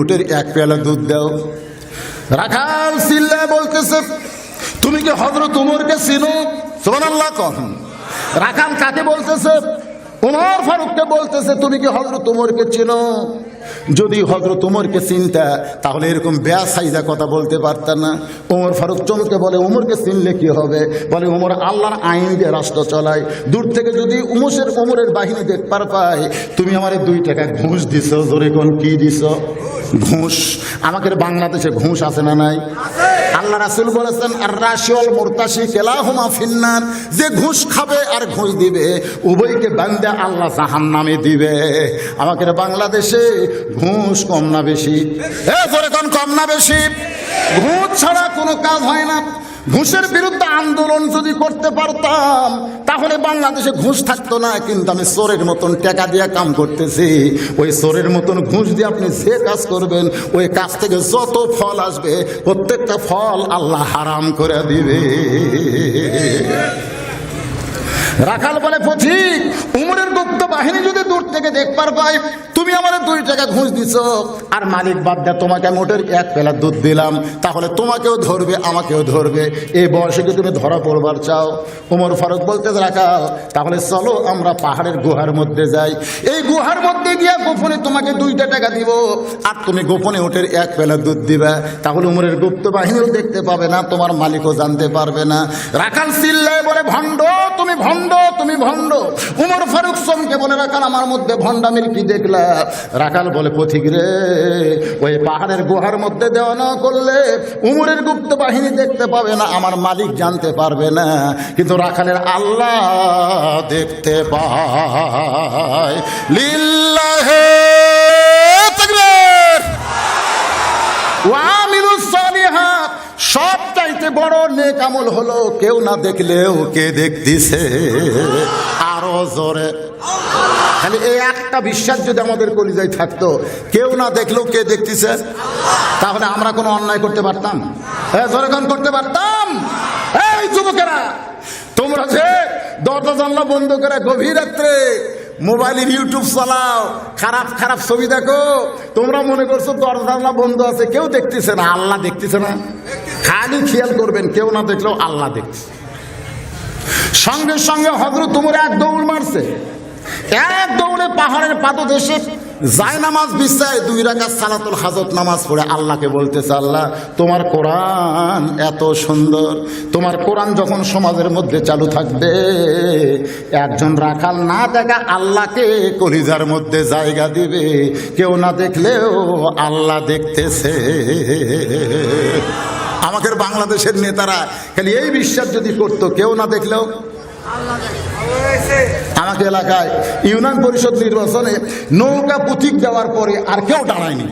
উটের এক পেয়ালা দুধ দাও। রাখাল চিল্লায় বলতেছে, তুমি কি হযরত উমরকে চিনো? সুবহানাল্লাহ কন। রাখাল কাকে বলতেছে? উমর ফারুককে বলতেছে, তুমি কি হযরত উমরকে চিনো? যদি হযরত উমরকে চিনতা তাহলে এরকম বেয়াসাইজা কথা বলতে পারতা না। উমর ফারুক চমকে বলে, উমরকে চিনলে কি হবে? বলে, উমর আল্লাহর আইন দিয়ে রাষ্ট্র চালায়। দূর থেকে যদি উমরের বাহিনী দেখবার পায়, তুমি আমারে 2 টাকা ঘুষ দিছ। জোরে কোন, কি দিছ? ঘুষ। আমাদের বাংলাদেশে ঘুষ আছে না নাই? আল্লাহ রাসূল বলেছেন, আর রাশি ওয়াল মুরতাশি কিলাহুমা ফিন্নার। যে ঘুষ খাবে আর ঘুষ দিবে উভয়কে বান্দা আল্লাহ জাহান্নামে দিবে। আমাদের বাংলাদেশে ঘুষ কম না বেশি? জোরে কোন, কম না বেশি? ঘুষ ছাড়া কোনো কাজ হয় না। ঘুষের বিরুদ্ধে আন্দোলন যদি করতে পারতাম তাহলে বাংলাদেশে ঘুষ থাকতো না। কিন্তু আমি চোরের মতন টাকা দিয়ে কাম করতেছি। ওই চোরের মতন ঘুষ দিয়ে আপনি যে কাজ করবেন ওই কাজ থেকে যত ফল আসবে প্রত্যেকটা ফল আল্লাহ হারাম করে দিবে। রাখাল বলে, পথিক, উমরের গুপ্ত বাহিনী যদি দূর থেকে দেখবার পায় তুমি আমার 2 টাকা ঘুষ দিছ আর মালিক বাদ দেয় তোমাকে আমি ওটের 1 পেলা দুধ দিলাম, তাহলে তোমাকেও ধরবে আমাকেও ধরবে। এই বয়সে কি তুমি ধরা পড়বার চাও? উমর ফারুক বলতে, রাখাল, তাহলে চলো আমরা পাহাড়ের গুহার মধ্যে যাই। এই গুহার মধ্যে গিয়া গোপনে তোমাকে 2টা টাকা দিব আর তুমি গোপনে ওটের 1 পেলা দুধ দিবা। তাহলে উমরের গুপ্ত বাহিনীও দেখতে পাবে না, তোমার মালিকও জানতে পারবে না। রাখাল চিল্লায় বলে, ভণ্ড, তুমি ভণ্ড, তুমি ভণ্ড। উমর ফারুক চমকে বলে, রাখাল, আমার মধ্যে ভণ্ডামির কি দেখলা? রাখাল বলে, পথিক রে, ওই পাহাড়ের গুহার মধ্যে দেওয়া না করলে উমরের গুপ্ত বাহিনী দেখতে পাবে না, আমার মালিক জানতে পারবে না, কিন্তু রাখালের আল্লাহ দেখতে পায়। লিল্লাহে তাকবীর ওয়া আমিলুস সালিহাত। সব চাইতে বড় নেক আমল হলো কেউ না দেখলেও কে দেখতেছে। আরো জোরে। খালি এই একটা বিশ্বাস যদি আমাদের কলিজায় থাকতো, কেউ না দেখলেও কে দেখতেছে, তাহলে আমরা কোনো অন্যায় করতে পারতাম? জোরে গান করতে পারতাম? এই যুবকেরা, তোমরা যে দরজা জানলা বন্ধ করে গভীর রাত্রে মোবাইলের ইউটিউব চালাও, খারাপ খারাপ ছবি দেখো, তোমরা মনে করছো দরজা জানলা বন্ধ আছে, কেউ দেখতেছে না। আল্লাহ দেখতেছে না? খালি খেয়াল করবেন, কেউ না দেখলেও আল্লাহ দেখছে। সঙ্গে সঙ্গে হযরত উমর 1 দৌড় মারছে। 1 দৌড়ে পাহাড়ের পাদদেশে যায় নামাজ বিছায় 2 রাকাত সালাতুল হাজত নামাজ পড়ে আল্লাহকে বলতেছে, আল্লাহ, তোমার কোরআন এত সুন্দর, তোমার কোরআন যখন সমাজের মধ্যে চালু থাকবে একজন রাখাল না দেখা আল্লাহকে কলিজার মধ্যে জায়গা দিবে। কেউ না দেখলেও আল্লাহ দেখতেছে। আমাদের বাংলাদেশের নেতারা খালি এই বিশ্বাস যদি করতো, কেউ না দেখলেও। আমাকে এলাকায় ইউনিয়ন পরিষদ নির্বাচনে নৌকা প্রতীক দেওয়ার পরে আর কেউ দাঁড়ায়নি।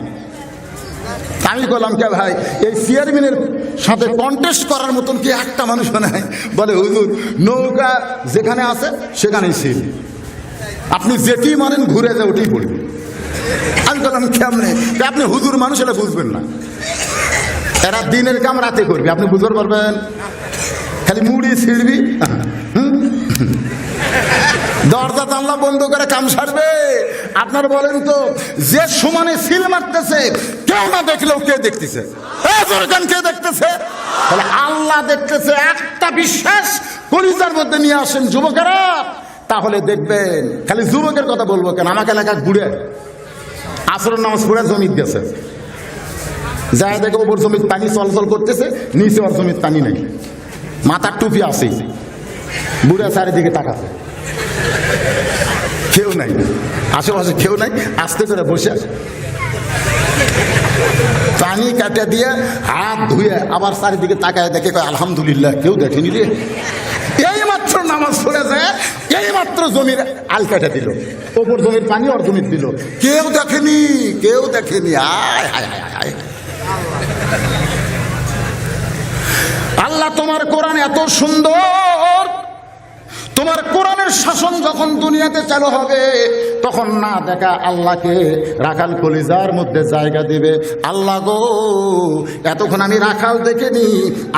আমি বললাম, কে ভাই, এই চেয়ারম্যানের সাথে কন্টেস্ট করার মতন কি একটা মানুষ নাই? বলে, হুজুর, নৌকা যেখানে আছে সেখানেই ছিল, আপনি যেটি মানেন ঘুরে যায় ওটাই পড়বে। আমি বললাম, কেমনে? আপনি হুজুর মানুষ, এটা বুঝবেন না। এরা দিনের কাম রাতে করবে, আপনি বুঝতে পারবেন? খালি মুড়ি ছিড়বি, দরজা জানলা বন্ধ করে কাম সারবে। আপনার বলেন তো, যে সমানে সিল মারতেছে কেউ না দেখলেও কে দেখতেছে? কে দেখতেছে? তাহলে আল্লাহ দেখতেছে। একটা বিশ্বাস কলিজার মধ্যে নিয়ে আসেন যুবকেরা, তাহলে দেখবেন। খালি যুবকের কথা বলবো কেন, আমাকে এলাকা ঘুরে আসরের নামাজ পড়ে জমি দিয়েছে, যায় দেখে ওপর জমির পানি চলচল করতেছে, নিচে ওর জমির পানি নেই, মাথার টুপি আছে, বুড়া চারিদিকে তাকাচ্ছে, কেউ নাই, আশেপাশে কেউ নাই। আস্তে করে বসে পানি কাটা দিয়ে হাত ধুয়ে আবার চারিদিকে তাকায় দেখে, আলহামদুলিল্লাহ, কেউ দেখেনি রে। এই মাত্র নামাজ পড়ে যায়, এই মাত্র জমির আল কাটা দিল, ওপর জমির পানি ওর জমির দিল, কেউ দেখেনি, কেউ দেখেনি। আয় হায় হায় হায়। আল্লাহ, তোমার কোরআন এত সুন্দর, তোমার কোরআনের শাসন যখন দুনিয়াতে চালু হবে তখন না দেখা আল্লাহকে রাখাল কলিজার মধ্যে জায়গা দিবে। আল্লাহ গো, এতক্ষণ আমি রাখাল দেখিনি,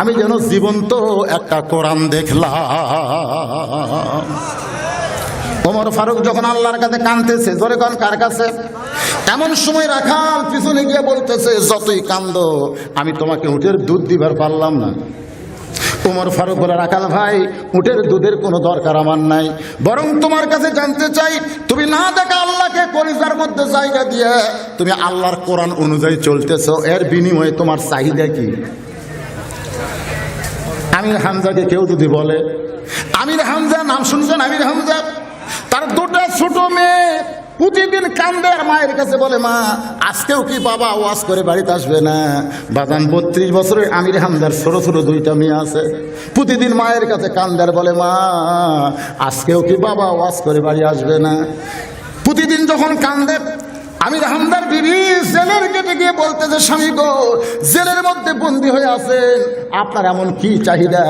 আমি যেন জীবন্ত একটা কোরআন দেখলাম। ওমর ফারুক যখন আল্লাহর কাছে কাঁদতেছে, জোরে কোন, কার কাছে? এমন সময় রাখাল পিছনে গিয়ে বলতেছে, যতই কান্দো আমি তোমাকে উটের দুধ দিবার পারলাম না। ওমর ফারুক বলে, রাখাল ভাই, উটের দুধের কোনো দরকার আমার নাই, বরং তোমার কাছে জানতে চাই, তুমি না দেখা আল্লাহকে কলিজার মধ্যে জায়গা দিয়ে তুমি আল্লাহর কোরআন অনুযায়ী চলতেছো, এর বিনিময়ে তোমার চাহিদা কি? আমির হামজাকে কেউ যদি বলে, আমির হামজা নাম শুনছেন? আমির হামজা, তার দুটো ছোট মেয়ে প্রতিদিন কান্দে আর মায়ের কাছে বলে, মা আজকেও কি বাবা ওয়াজ করে বাড়িতে আসবে না? বাজান 32 বছরের আমির হামজার ছোট ছোট দুইটা মেয়ে আছে, প্রতিদিন মায়ের কাছে কান্দে আর বলে, মা আজকেও কি বাবা ওয়াজ করে বাড়ি আসবে না? প্রতিদিন যখন কান্দে, আমির হামদার বিবি জেলের গেটে গিয়ে বলতেছে, স্বামী গো, জেলের মধ্যে বন্দী হয়ে আছেন, আপনার এমন কি চাহিদা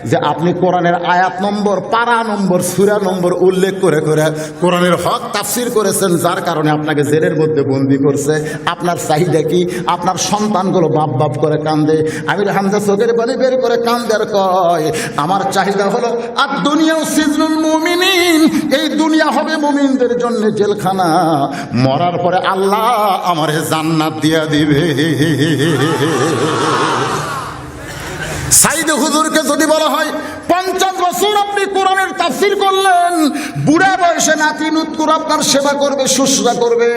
যে আপনি কোরআনের আয়াত নম্বর, পারা নম্বর, সূরা নম্বর উল্লেখ করে করে কোরআনের হক তাফসীর করেছেন, যার কারণে আপনাকে জেলের মধ্যে বন্দী করছে? আপনার চাহিদা কি? আপনার সন্তানগুলো বাপ বাপ করে কান্দে। আমির হামজা চোখের পানি বের করে কান্দে আর কয়, আমার চাহিদা হলো আর দুনিয়াও সিজনুল মুমিনিন, এই দুনিয়া হবে মুমিনদের জন্য জেলখানা, মরার পরে আল্লাহ আমারে জান্নাত দিয়া দিবে। সাইদ হুজুরকে যদি বলা হয় 50 বছর আপনি কোরআনের তাফসীর করলেন, বুড়া বয়সে নাতি নুতকুর আপনার সেবা করবে, শুশ্রূষা করবে,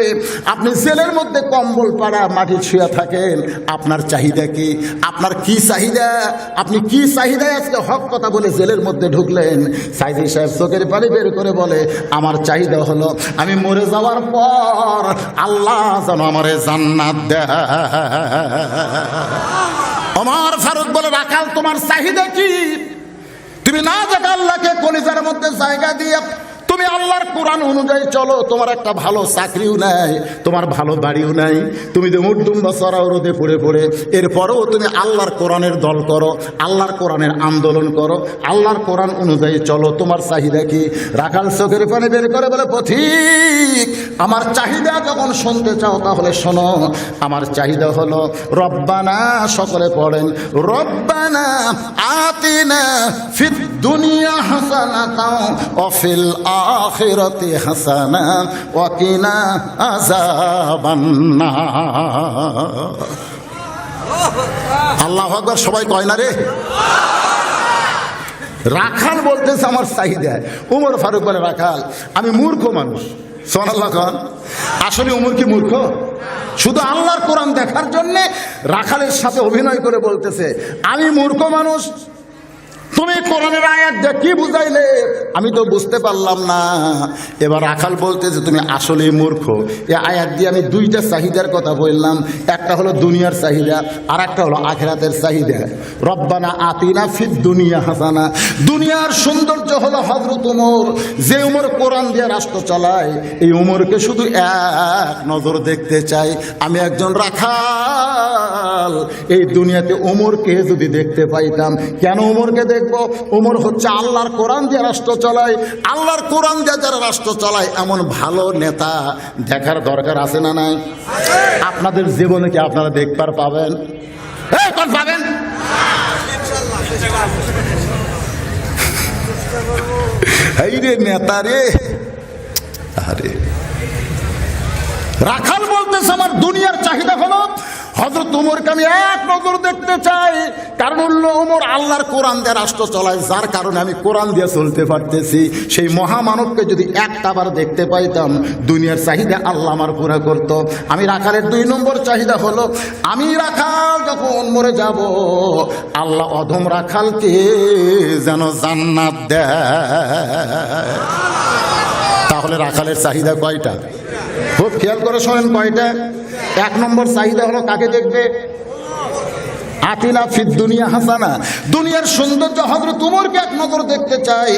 আপনি জেলের মধ্যে কম্বল পাড়া মাটি ছুঁয়া থাকেন, আপনার চাহিদা কি? আপনার কি চাহিদা? আপনি কি চাহিদায় আজকে হক কথা বলে জেলের মধ্যে ঢুকলেন? সাইদি সাহেব চোখের পানি বের করে বলে, আমার চাহিদা হলো আমি মরে যাওয়ার পর আল্লাহ যেন আমারে জান্নাত দেয়। ওমর ফারুক বলে, রাখাল তোমার চাহিদা কি? তুমি না দেখা আল্লাহকে কলিজার মধ্যে জায়গা দিয়ে তুমি আল্লাহর কোরআন অনুযায়ী চলো, তোমার একটা ভালো চাকরিও নাই, তোমার ভালো বাড়িও নাই, তুমি তো মুরদুম্বা চড়াও রোদে পড়ে পড়ে, এরপরেও তুমি আল্লাহর কোরআনের দল করো, আল্লাহর কোরআনের আন্দোলন করো, আল্লাহর কোরআন অনুযায়ী চলো, তোমার চাহিদা কি? রাখাল চোখের পানি বের করে বলে, পথিক আমার চাহিদা যখন শুনতে চাও তাহলে শোনো, আমার চাহিদা হলো রব্বানা, সকলে পড়েন, রব্বানা আতিনা ফিদ দুনিয়া হাসানাতাও ওয়া ফিল আখিরাতি হাসানা ওয়া কিনা আযাবান নার। আল্লাহু আকবার, সবাই কয় না রে? রাখাল বলতেছে আমার চাহিদা। ওমর ফারুক বলে, রাখাল আমি মূর্খ মানুষ। সুবহানাল্লাহ খান, আসলে ওমর কি মূর্খ? শুধু আল্লাহর কোরআন দেখার জন্য রাখালের সাথে অভিনয় করে বলতেছে, আমি মূর্খ মানুষ, তুমি কোরআনের আয়াত দিয়ে কি বুঝাইলে আমি তো বুঝতে পারলাম না। এবার রাখাল বলতেছে, তুমি আসলেই মূর্খ, এই আয়াত দিয়ে আমি দুইটা চাহিদার কথা বললাম, একটা হলো দুনিয়ার চাহিদা আর একটা হলো আখিরাতের চাহিদা। রব্বানা আতিনা ফিদ দুনিয়া হাসানা, দুনিয়ার সৌন্দর্য হলো হযরত ওমর, যে ওমর কোরআন দিয়ে রাষ্ট্র চালায়, এই ওমরকে শুধু এক নজর দেখতে চাই। আমি একজন রাখাল, এই দুনিয়াতে ওমরকে যদি দেখতে পাইতাম, কেন ওমরকে দেখবো? ওমর হচ্ছে আল্লাহর কোরআন দিয়ে রাষ্ট্র চালায়, আল্লাহর কোরআন দিয়ে যারা রাষ্ট্র চালায় এমন ভালো নেতা দেখার দরকার আছে না নাই? আপনাদের জীবনে কি আপনারা দেখবার পাবেন? কোন পাবেন? এই রে নেতা রে, আরে রাখাল বলতেছে, আমার দুনিয়ার চাহিদা হলো হযরত ওমরকে আমি এক নজর দেখতে চাই, কারণ হলো ওমর আল্লাহর কোরআন দিয়ে রাষ্ট্র চালায়, যার কারণে আমি কোরআন দিয়ে চলতে পারতেছি। সেই মহামানবকে যদি একটাবার দেখতে পাইতাম, দুনিয়ার চাহিদা আল্লাহ আমার পুরা করত। আমি রাখালের 2 নম্বর চাহিদা হলো, আমি রাখাল যখন মরে যাব, আল্লাহ অধম রাখালকে যেন জান্নাত দেয়। তাহলে রাখালের চাহিদা কয়টা? খুব খেয়াল করে শোনেন, কয়টা? 1 নম্বর চাহিদা হলো কাকে দেখবে? আতিনা ফিদ দুনিয়া হাসানা, দুনিয়ার সৌন্দর্য হযরত ওমরকে এক নজর দেখতে চাই,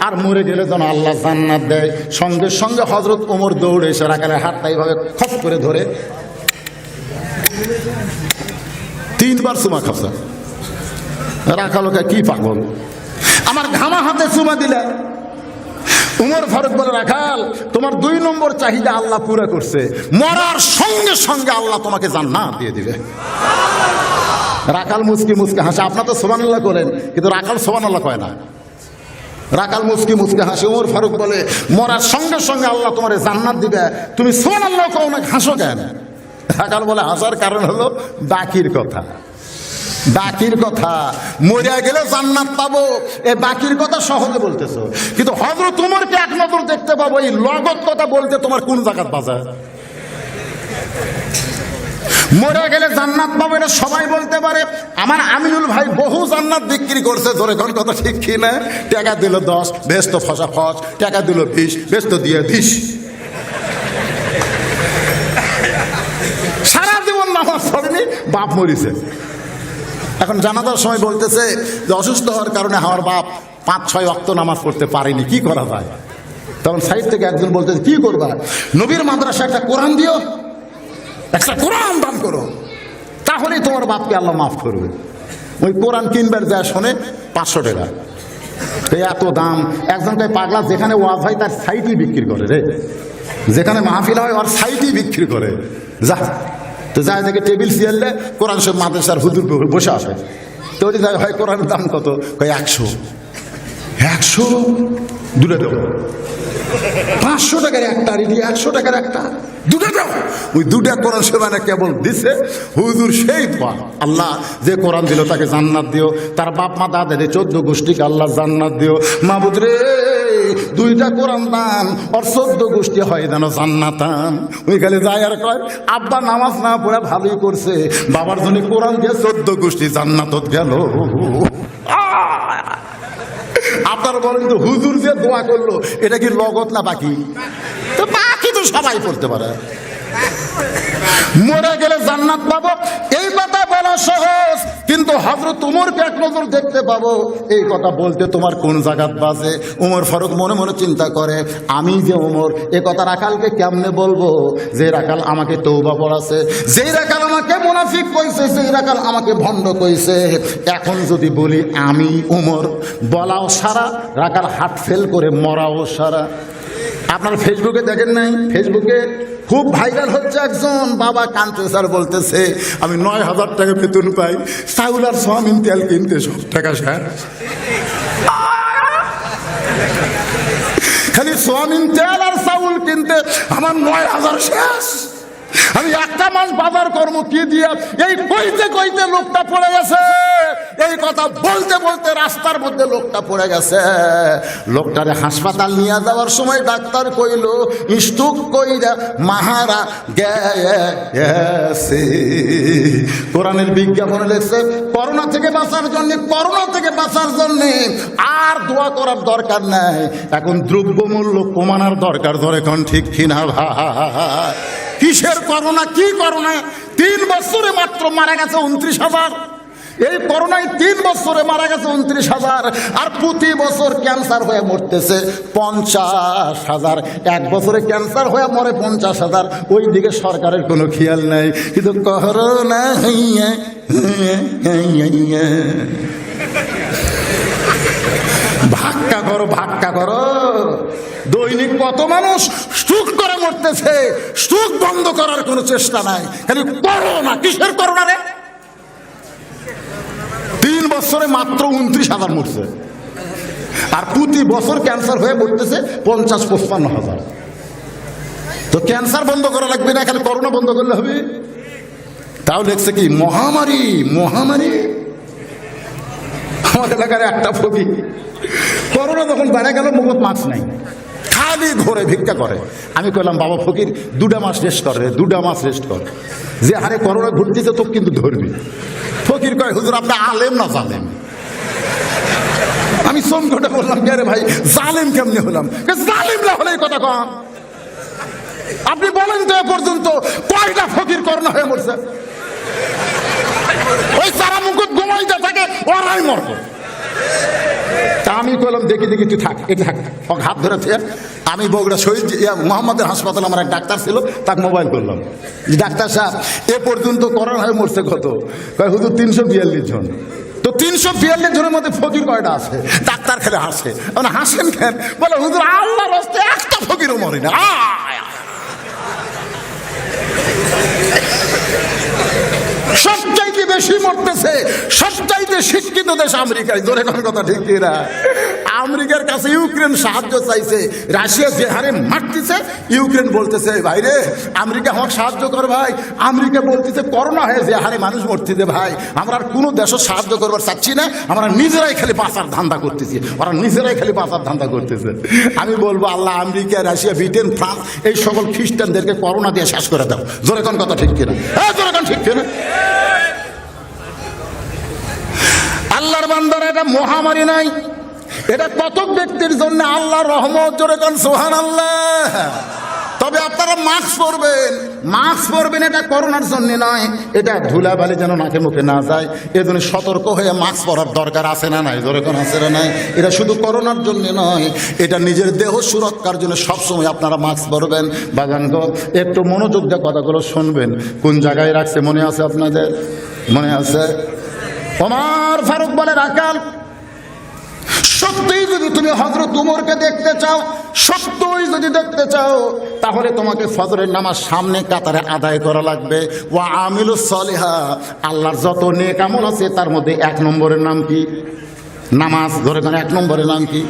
আর মরে গেলে যেন আল্লাহ জান্নাত দেয়। সঙ্গে সঙ্গে হযরত ওমর দৌড়ে এসে রাখালের হাতটা এইভাবে খপ করে ধরে 3 বার চুমা খাচ্ছে। রাখালোকে কি পাগল, আমার ঘামা হাতে চুমা দিলে। উমর ফারুক বলে, রাখাল তোমার 2 নম্বর চাহিদা আল্লাহ পুরা করছে, মরার সঙ্গে সঙ্গে আল্লাহ তোমাকে জান্নাত দিয়ে দিবে। রাখাল মুচকি মুচকি হাসে। আপনার তো সুবহানাল্লাহ করেন, কিন্তু রাখাল সুবহানাল্লাহ কয় না। রাখাল মুচকি মুচকি হাসে। ওমর ফারুক বলে, মরার সঙ্গে সঙ্গে আল্লাহ তোমার জান্নাত দিবে, তুমি সুবহানাল্লাহ কও না, হাসো কেন? রাখাল বলে, হাসার কারণ হলো বাকির কথা। বাকির কথা, মরিয়া গেলে জান্নাত পাবো, এই বাকির কথা সহজে বলতেছো, কিন্তু হযরত ওমরকে এক নজর দেখতে পাবো, এই লগত কথা বলতে তোমার কোন জায়গাত বাজায়? মরে গেলে জান্নাত পাবো এটা সবাই বলতে পারে। আমার আমিনুল ভাই বহু জান্নাত বিক্রি করছে, ধরে কোন কথা ঠিক কি না? টাকা দিল 10, বেস্ত ফসা ফস, টাকা দিল 20, বেস্ত দিয়ে 20। সারা জীবন নামাজ পড়েনি, বাপ মরিছে। এখন জানাজার সময় বলতেছে যে অসুস্থ হওয়ার কারণে আমার বাপ 5-6 ওয়াক্ত নামাজ পড়তে পারেনি, কি করা যায়? তখন সাইড থেকে একজন বলতেছে, কি করবা? নবীর মাদ্রাসা একটা কোরআন দিও, একটা কোরআন দান করো, তাহলেই তোমার বাপকে আল্লাহ মাফ করবে। ওই কোরআন কিনবার যা শোনে 500 টাকা, এত দাম। একজন তাই পাগলা, যেখানে ওয়াজ হয় তার সাইটই বিক্রি করে রে, যেখানে মাহফিল হয় ওর সাইটই বিক্রি করে। যা তো যায় দেখে টেবিল চেয়ারলে কোরআন সব মাদ্রাসার হুজুর বসে আসে, তো ওই যায় হয় কোরআনের দাম কত? কয় 100 দুটো দেব, 500 টাকার একটা, আর 100 টাকার একটা, দুটো দাও। ওই দুটা কোরআন সেবানে কেবল দিছে হুজুর, সেই দোয়া, আল্লাহ যে কোরআন দিল তাকে জান্নাত দিও, তার বাপ মা দাদা 14 গোষ্ঠীকে আল্লাহ জান্নাত দিও। মাহবুদ রে, 2টা কোরআন দান আর 14 গোষ্ঠী হয় যেন জান্নাতান। ওইখানে যায় আর কয়, আব্বা নামাজ না পড়ে ভালোই করছে, বাবার জন্য কোরআন দিয়ে 14 গোষ্ঠী জান্নাতত গেল। আপনারা বলেন তো, হুজুর যে দোয়া করলো এটা কি লগত না বাকি? তো বাকি তো সবাই পড়তে পারে। মরে গেলে জান্নাত পাবো এই কথা বলা সহজ, কিন্তু হযরত ওমরকে এক নজর দেখতে পাবো এই কথা বলতে তোমার কোন জায়গাত বাজে? ওমর ফারুক মনে মনে চিন্তা করে, আমি যে ওমর, এ কথা রাখালকে কেমনে বলবো? যে রাখাল আমাকে তওবা পড়াছে, যেই রাখাল আমাকে মুনাফিক কইছে, যেই রাখাল আমাকে ভণ্ড কইছে, এখন যদি বলি আমি ওমর, বলাও সারা, রাখাল হার্ট ফেল করে মরাও সারা। আপনারা ফেসবুকে দেখেন নাই? ফেসবুকে খুব ভাইরাল হচ্ছে, একজন বাবা কান্ট্রি স্যার বলতেছে, আমি 9,000 টাকা বেতন পাই, চাউল আর সোয়াবিন তেল কিনতে সব টাকা শেষ। খালি সোয়াবিন তেল আর চাউল কিনতে আমার 9,000 শেষ। আমি একটা মাস বাজার কর্ম কি দিয়া, এই কইতে কইতে লোকটা পড়ে গেছে। এই কথা বলতে বলতে রাস্তার মধ্যে লোকটা পড়ে গেছে। লোকটারে হাসপাতাল নিয়ে যাওয়ার সময় ডাক্তার কইল, স্ট্রোক কইরা মাহারা গেছে। কোরআনের বিজ্ঞাপনে লেখছে, করোনা থেকে বাঁচার জন্য, করোনা থেকে বাঁচার জন্য আর দোয়া করার দরকার নাই, এখন দ্রব্যমূল্য কমানোর দরকার। ধরে কোন ঠিক কিনা ভাই? কিসের করোনা? কি করোনা? 3 বছরে মাত্র মারা গেছে 29,000। এই করোনায় 3 বছরে মারা গেছে 29,000, আর প্রতি বছর ক্যান্সার হয়ে মরতেছে 50,000। 1 বছরে ক্যান্সার হয়ে মরে 50,000। ওই দিকে সরকারের কোনো খেয়াল নাই, কিন্তু করোনা ভাক্কা করো, ভাক্কা করো। দৈনিক কত মানুষ স্ট্রোক করে মরতেছে, স্ট্রোক বন্ধ করার কোনো চেষ্টা নাই, খালি করোনা। কিসের করোনা রে? 3 বছরে মাত্র 29,000 মরছে, আর প্রতি বছর ক্যান্সার হয়ে মরতেছে 50-55,000। তো ক্যান্সার বন্ধ করা লাগবে না, খালি করোনা বন্ধ করলে হবে। তাও দেখছে কি মহামারী, মহামারী। আমার এলাকার একটা ফকির, করোনা যখন বেড়ে গেল, মুখত মাস্ক নাই, খালি ঘরে ভিক্ষা করে। আমি কইলাম, বাবা ফকির 2টা মাস রেস্ট করে, 2টা মাস রেস্ট কর, যে হারে করোনা ঘুরতেছে তো কিন্তু ধরবি। ফকির কয়, হুজুর আপনি আলেম না জালেম? আমি চমকটে বললাম, কে রে ভাই, জালেম কেমনে হলাম? জালেম না হলে এই কথা কম। আপনি বলেন তো এ পর্যন্ত কয়টা ফকির করোনা হয়ে মরছে? ওই সারা মুকুট ঘুমাইতে থাকে, ওরাই মরবে। তা আমি কইলাম, দেখি দেখি তুই থাক, এটি থাক। হাত ধরেছে। আমি বগুড়া শহীদ মোহাম্মদের হাসপাতাল, আমার এক ডাক্তার ছিল, তাকে মোবাইল করলাম, যে ডাক্তার সাহেব এ পর্যন্ত করোনা হয়ে মরছে কত? কয় হুজুর 342 জন। তো 342 জনের মধ্যে ফকির কয়টা আছে? ডাক্তার খেলে হাসে। মানে হাসেন কেন? বলে হুজুর আল্লাহর রাস্তায় একটা ফকিরও মরে না। সবচাইতে বেশি মরতেছে, সবচাইতে শিক্ষিত দেশ আমেরিকায়। ধরে কোন কথা ঠিক না? আমেরিকার কাছে ইউক্রেন সাহায্য চাইছে, রাশিয়া যে হারে মারতেছে, ইউক্রেন বলতেছে ভাই রে আমেরিকা আমাকে সাহায্য কর ভাই। আমেরিকা বলতেছে করোনা হয়ে যে হারে মানুষ মরতেছে ভাই, আমরা আর কোনো দেশও সাহায্য করবার চাচ্ছি না, আমরা নিজেরাই খালি বাঁচার ধান্দা করতেছি, ওরা নিজেরাই খালি বাঁচার ধান্দা করতেছে। আমি বলবো আল্লাহ আমেরিকা, রাশিয়া, ব্রিটেন, ফ্রান্স এই সকল খ্রিস্টানদেরকে করোনা দিয়ে শেষ করে দাও। জোরে কোন কথা ঠিক কিনা? হ্যাঁ জোরে কোন ঠিক কিনা? আল্লাহর বান্দারা, এটা মহামারী নাই, এটা কতক ব্যক্তির জন্য আল্লাহর রহমত। জোরে কোন সুবহানাল্লাহ। তবে আপনারা মাস্ক পরবেন, মাস্ক পরবেন, এটা করোনার জন্য নয়, এটা ধুলাবালি যেন নাকে মুখে না যায়, এজন্য সতর্ক হয়ে মাস্ক পরার দরকার আছে না নাই? জোরে কোন আছে না নাই? এটা শুধু করোনার জন্য নয়, এটা নিজের দেহ সুরক্ষার জন্য সবসময় আপনারা মাস্ক পরবেন। বাগান গো, একটু মনোযোগ দিয়ে কথাগুলো শুনবেন। কোন জায়গায় রাখছে মনে আছে আপনাদের? মনে আছে? ওমর ফারুক বলে রাখাল, সত্যিই যদি তুমি হযরত উমরকে দেখতে চাও, সত্যই যদি দেখতে চাও, তাহলে তোমাকে ফজরের নামাজ সামনে কাতারে আদায় করা লাগবে। ওয়া আমিলুস সলিহা, আল্লাহর যত নেক আমল আছে তার মধ্যে 1 নম্বরের নাম কি? নামাজ। ধরে ধরে 1 নম্বরের নাম কি?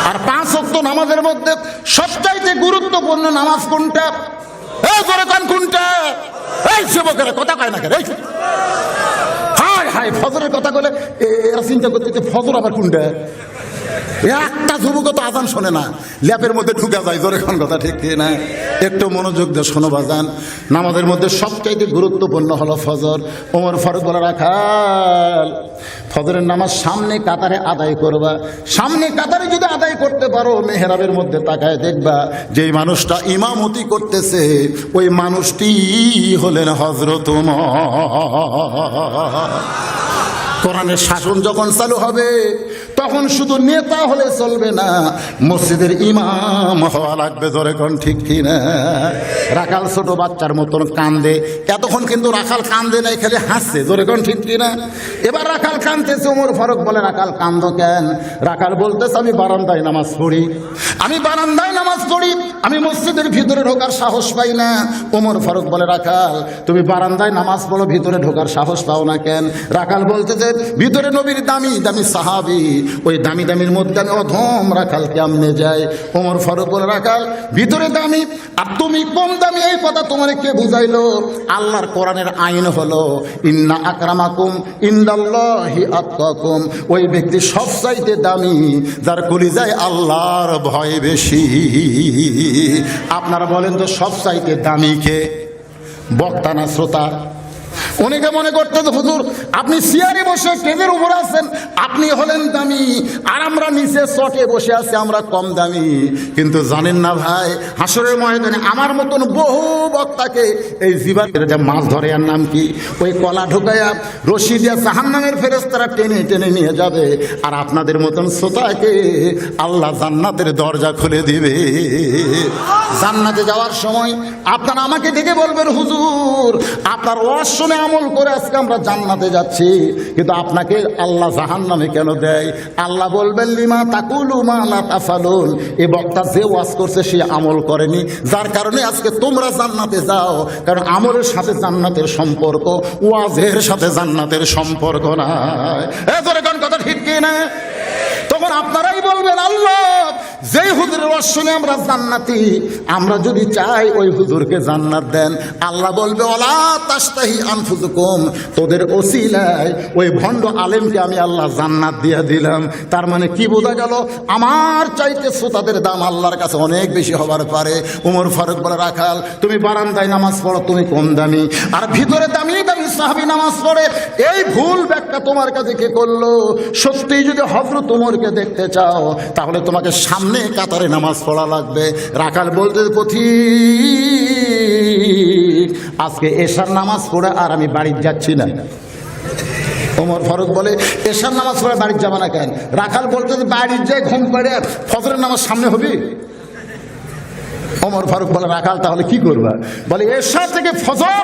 আর 5 ওয়াক্ত নামাজের মধ্যে সবচাইতে গুরুত্বপূর্ণ নামাজ কোনটা? এই ধরে কোনটা? এই যুবকেরা কথা কয় না কেন? হায় হায়, ফজরের কথা বলে এরা চিন্তা করতে ফজর আবার কোনটা? একটা যুবক তো আজান শোনে না, ল্যাপের মধ্যে ঢুকে যায়। জোরে কোন কথা ঠিক না? একটু মনোযোগ দিয়ে শোনো বাজান, নামাজের মধ্যে সবচাইতে গুরুত্বপূর্ণ হলো ফজর। ওমর ফারুক বলে রাখাল, ফজরের নামাজ সামনে কাতারে আদায় করবা। সামনে কাতারে যদি আদায় করতে পারো, মেহরাবের মধ্যে তাকায় দেখবা যেই মানুষটা ইমামতি করতেছে ওই মানুষটি হলেন হযরত ওমর। কোরআনের শাসন যখন চালু হবে তখন শুধু নেতা হলে চলবে না, মসজিদের ইমাম হওয়া লাগবে। জোরে কোন ঠিক কিনা? রাখাল ছোট বাচ্চার মতন কান্দে, এতক্ষণ কিন্তু রাখাল কান্দে নাই, খালি হাসছে। জোরে কোন ঠিক কিনা? এবার রাখাল কান্দতেছে। ওমর ফারুক বলে রাখাল কান্দো কেন? রাখাল বলতেছে আমি বারান্দায় নামাজ পড়ি, আমি বারান্দায় নামাজ পড়ি, আমি মসজিদের ভিতরে ঢোকার সাহস পাই না। ওমর ফারুক বলে রাখাল তুমি বারান্দায় নামাজ পড়ো, ভিতরে ঢোকার সাহস পাও না কেন? রাখাল বলতেছে ভিতরে নবীর দামি দামি সাহাবী, ওই দামি দামির মধ্যে আমি অধম রাখাল কেমনে যায়? ওমর ফারুক বলে রাখাল ভিতরে দামি আর তুমি কম দামি, এই কথা তোমার কে বুঝাইলো? আল্লাহর কোরআনের আইন হলো ইন্না আকরামাকুম ইনদাল্লাহি আতকাকুম, ওই ব্যক্তি সবচাইতে দামি যার কলিজায় আল্লাহর ভয় বেশি। আপনারা বলেন তো সবচাইতে দামি কে? বক্তা না শ্রোতা? অনেকে মনে করতে তো হুজুর আপনি চেয়ারে বসে স্টেজের উপর আছেন, আপনি হলেন দামি, আর আমরা নিচে চটে বসে আছি, আমরা কম দামি। কিন্তু জানেন না ভাই, হাসরের ময়দানে আমার মতন বহু বক্তাকে এই জিবাতের যে মাছ ধরে, আর নাম কি? ওই কলা ঢুকাইয়া রশি দিয়ে জাহান্নামের ফেরেশতারা টেনে টেনে নিয়ে যাবে, আর আপনাদের মতন শ্রোতাকে আল্লাহ জান্নাতের দরজা খুলে দিবে। জান্নাতে যাওয়ার সময় আপনারা আমাকে ডেকে বলবেন হুজুর আপনার ওয়াজ শুনে আমল করে আজকে আমরা জান্নাতে যাচ্ছি, কিন্তু আপনাকে আল্লাহ জাহান্নামে কেন দেয়? আল্লাহ বলবেন লিমা তাকুলু মা লা তাফালুন, এই বক্তা যে ওয়াজ করছে সে আমল করেনি, যার কারণে আজকে তোমরা জান্নাতে যাও। কারণ আমলের সাথে জান্নাতের সম্পর্ক, ওয়াজের সাথে জান্নাতের সম্পর্ক নাই। এজন্য কোন কথা ঠিক কি না? তখন আপনারাই বলবেন আল্লাহ যেই হুজুরের ওয়াজ শুনে আমরা জান্নাতি, আমরা যদি চাই ওই হুজুরকে জান্নাত দেন। আল্লাহ বলবে ওয়ালা তাস্তাহি আনফুসুকুম, তোদের ওসিলায় ওই ভণ্ড আলেমকে আমি আল্লাহ জান্নাত দিয়ে দিলাম। তার মানে কি বোঝা গেল? আমার চাইতে শ্রোতাদের দাম আল্লাহর কাছে অনেক বেশি হবার পারে। ওমর ফারুক বলে রাখাল তুমি বারান্দায় নামাজ পড়ো, তুমি কম দামি, আর ভিতরে দামি দামি সাহাবী নামাজ পড়ে। এই ভুল ব্যাখ্যা তোমার কাছে কে করলো? সত্যিই যদি হযরত ওমরকে দেখতে চাও তাহলে তোমাকে সামনে কাতারে নামাজ পড়া লাগবে। রাখাল বলতে পথিক আজকে এশার নামাজ পড়ে আর আমি বাড়ি যাচ্ছি না। ওমর ফারুক বলে এশার নামাজ পড়ে বাড়ি যাবা না কেন? রাখাল বলতে বাড়ির যায় ঘুম পাড়ে ফজরের নামাজ সামনে হবে। ওমর ফারুক বলে রাখাল তাহলে কি করবা? বলে এশা থেকে ফজর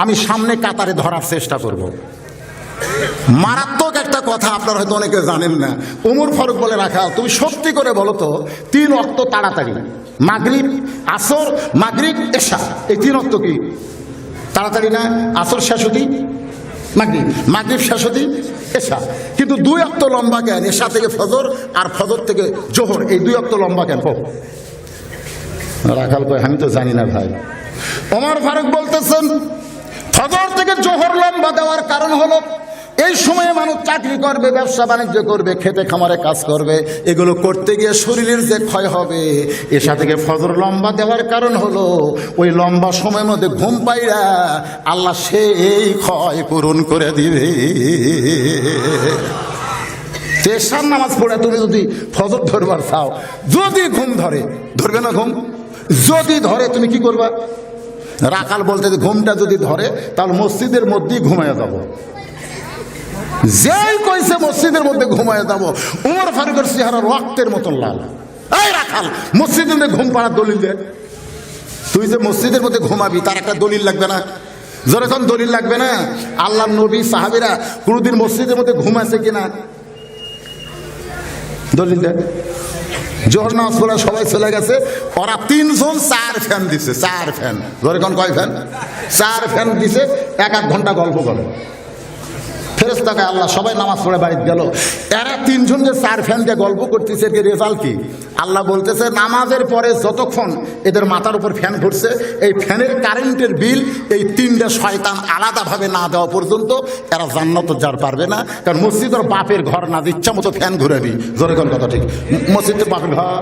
আমি সামনে কাতারে ধরার চেষ্টা করব। মারাত্মক একটা কথা আপনারা হয়তো অনেকে জানেন না। ওমর ফারুক বলে রাখাল তুমি সত্যি করে বলো তো 3 ওয়াক্ত তাড়াতাড়ি, মাগরিব আসর মাগরিব এশা, এই 3 ওয়াক্ত কি তাড়াতাড়ি না? আসর শেষ হতি মাগরিব, মাগরিব শেষ হতি এশা, কিন্তু 2 ওয়াক্ত লম্বা কেন? এশা থেকে ফজর আর ফজর থেকে জোহর, এই 2 ওয়াক্ত লম্বা কেন? রাখাল কয় আমি তো জানি না ভাই। ওমর ফারুক বলতেছেন ফজর থেকে জোহর লম্বা দেওয়ার কারণ হলো এই সময়ে মানুষ চাকরি করবে, ব্যবসা বাণিজ্য করবে, খেতে খামারে কাজ করবে, এগুলো করতে গিয়ে শরীরের যে ক্ষয় হবে, এশা থেকে ফজর লম্বা দেওয়ার কারণ হলো ওই লম্বা সময়ের মধ্যে ঘুম পাইরা আল্লাহ সেই ক্ষয় পূরণ করে দিবে। এশার নামাজ পড়ে তুমি যদি ফজর ধরবার চাও, যদি ঘুম ধরে, ধরবে না ঘুম? যদি ধরে তুমি কি করবা? রাখাল বলতে ঘুমটা যদি ধরে তাহলে মসজিদের মধ্যেই ঘুমায় যাব। যেই কইছে মসজিদের মধ্যে ঘুমায় যাব, ওমর ফারুকের চেহারা রক্তের মতন লাল। এই রাখাল, মসজিদের মধ্যে ঘুম পাড়ার দলিল দে। তুই যে মসজিদের মধ্যে ঘুমাবি তার একটা দলিল লাগবে না? যখন দলিল লাগবে না, আল্লাহ নবী সাহাবীরা কোনদিন মসজিদের মধ্যে ঘুমাছে কিনা দলিল দে। জোহর নামাজ পড়া সবাই চলে গেছে, ওরা 3 জন 4 ফ্যান দিছে, 4 ফ্যান। যখন কয় ফ্যান? 4 ফ্যান দিছে, 1-1 ঘন্টা গল্প করে। ফেরেশতাকে আল্লাহ সবাই নামাজ পড়ে বাড়িতে গেল, এরা 3 জন যে 4 ফ্যান দিয়ে গল্প করতেছে, এর রেজাল্ট কি? আল্লাহ বলতেছে নামাজের পরে যতক্ষণ এদের মাথার উপর ফ্যান ঘুরছে, এই ফ্যানের কারেন্টের বিল এই 3টা শয়তান আলাদাভাবে না দেওয়া পর্যন্ত এরা জান্নাত যার পারবে না। কারণ মসজিদের বাপের ঘর না, ইচ্ছা মতো ফ্যান ঘুরাবি। জোরে কোন কথা ঠিক? মসজিদের বাপের ঘর।